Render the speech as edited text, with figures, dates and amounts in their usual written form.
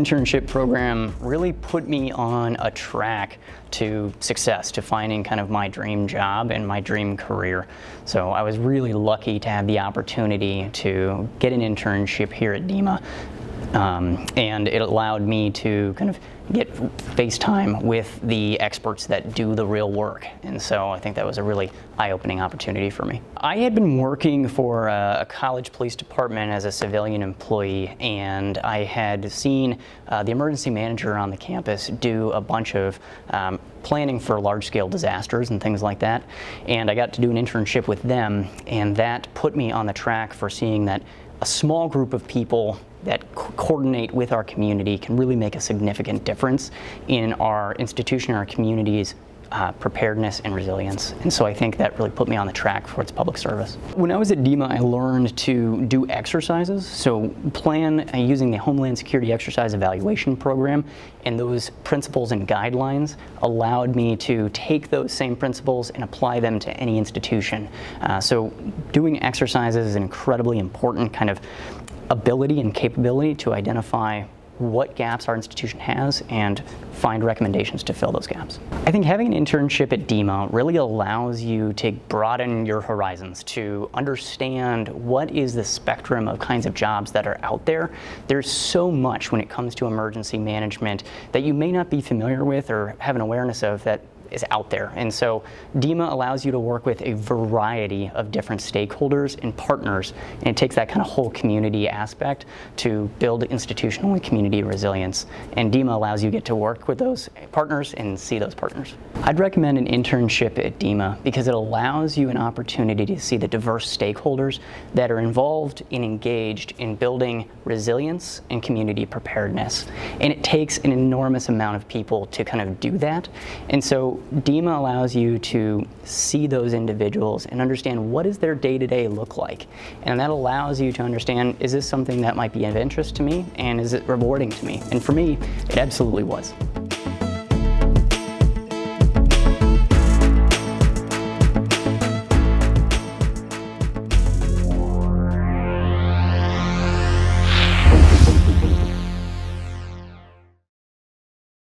internship program really put me on a track to success, to finding kind of my dream job and my dream career. So I was really lucky to have the opportunity to get an internship here at DEMA. And it allowed me to kind of get face time with the experts that do the real work. And so I think that was a really eye-opening opportunity for me. I had been working for a college police department as a civilian employee, and I had seen the emergency manager on the campus do a bunch of planning for large-scale disasters and things like that. And I got to do an internship with them, and that put me on the track for seeing that a small group of people that coordinate with our community can really make a significant difference in our institution, our community's preparedness and resilience. And so I think that really put me on the track towards public service. When I was at DEMA, I learned to do exercises, so plan using the Homeland Security Exercise Evaluation Program, and those principles and guidelines allowed me to take those same principles and apply them to any institution. So doing exercises is an incredibly important kind of ability and capability to identify what gaps our institution has and find recommendations to fill those gaps. I think having an internship at DEMA really allows you to broaden your horizons, to understand what is the spectrum of kinds of jobs that are out there. There's so much when it comes to emergency management that you may not be familiar with or have an awareness of that is out there. And so DEMA allows you to work with a variety of different stakeholders and partners, and it takes that kind of whole community aspect to build institutional and community resilience. And DEMA allows you to get to work with those partners and see those partners. I'd recommend an internship at DEMA because it allows you an opportunity to see the diverse stakeholders that are involved and engaged in building resilience and community preparedness. And it takes an enormous amount of people to kind of do that. And so DEMA allows you to see those individuals and understand what does their day-to-day look like. And that allows you to understand, is this something that might be of interest to me, and is it rewarding to me? And for me, it absolutely was.